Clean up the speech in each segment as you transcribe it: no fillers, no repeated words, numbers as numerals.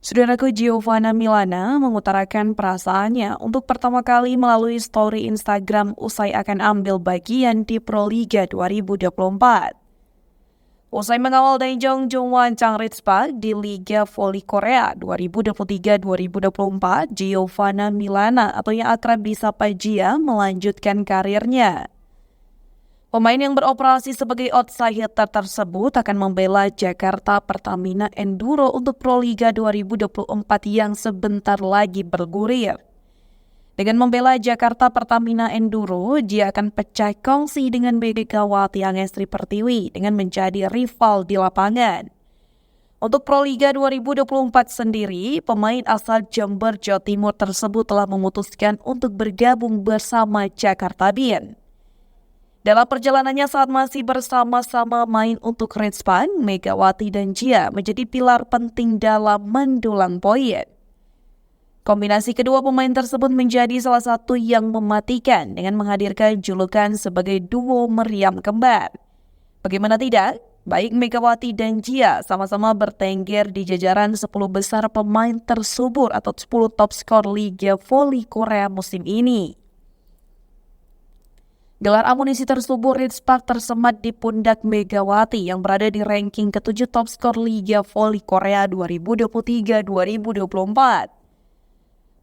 Saudaraku Giovanna Milana mengutarakan perasaannya untuk pertama kali melalui story Instagram usai akan ambil bagian di Proliga 2024. Usai mengawal Daejeon Jungwon Changritspag di Liga Voli Korea 2023-2024, Giovanna Milana atau yang akrab disapa Gia melanjutkan karirnya. Pemain yang beroperasi sebagai outsider tersebut akan membela Jakarta Pertamina Enduro untuk Proliga 2024 yang sebentar lagi bergulir. Dengan membela Jakarta Pertamina Enduro, dia akan pecah kongsi dengan Megawati Angestri Pertiwi dengan menjadi rival di lapangan. Untuk Proliga 2024 sendiri, pemain asal Jember, Jawa Timur tersebut telah memutuskan untuk bergabung bersama Jakarta Bin. Dalam perjalanannya saat masih bersama-sama main untuk Ritspan, Megawati dan Gia menjadi pilar penting dalam mendulang poin. Kombinasi kedua pemain tersebut menjadi salah satu yang mematikan dengan menghadirkan julukan sebagai duo meriam kembar. Bagaimana tidak, baik Megawati dan Gia sama-sama bertengger di jajaran 10 besar pemain tersubur atau 10 top skor Liga Voli Korea musim ini. Gelar amunisi tersubur Ritspak tersemat di pundak Megawati yang berada di ranking ke-7 top skor Liga Voli Korea 2023-2024.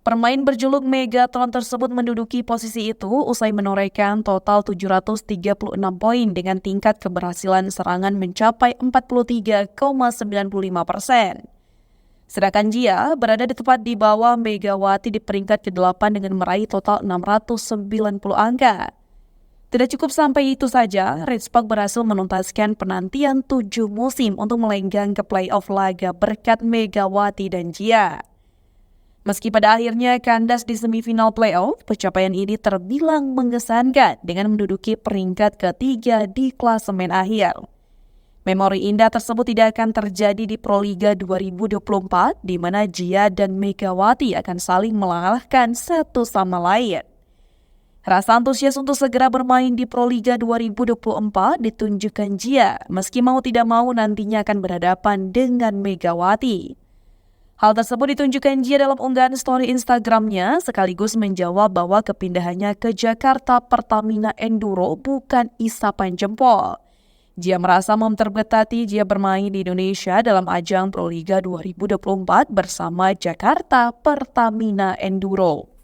Permain berjuluk Megatron tersebut menduduki posisi itu usai menorehkan total 736 poin dengan tingkat keberhasilan serangan mencapai 43,95%. Sedangkan Gia berada di tepat di bawah Megawati di peringkat ke-8 dengan meraih total 690 angka. Tidak cukup sampai itu saja, Ritspak berhasil menuntaskan penantian 7 musim untuk melenggang ke playoff laga berkat Megawati dan Gia. Meski pada akhirnya kandas di semifinal playoff, pencapaian ini terbilang mengesankan dengan menduduki peringkat ketiga di klasemen akhir. Memori indah tersebut tidak akan terjadi di Proliga 2024, di mana Gia dan Megawati akan saling mengalahkan satu sama lain. Rasa antusias untuk segera bermain di Proliga 2024 ditunjukkan Gia, meski mau tidak mau nantinya akan berhadapan dengan Megawati. Hal tersebut ditunjukkan Gia dalam unggahan story Instagramnya, sekaligus menjawab bahwa kepindahannya ke Jakarta Pertamina Enduro bukan isapan jempol. Gia merasa memterbetati Gia bermain di Indonesia dalam ajang Proliga 2024 bersama Jakarta Pertamina Enduro.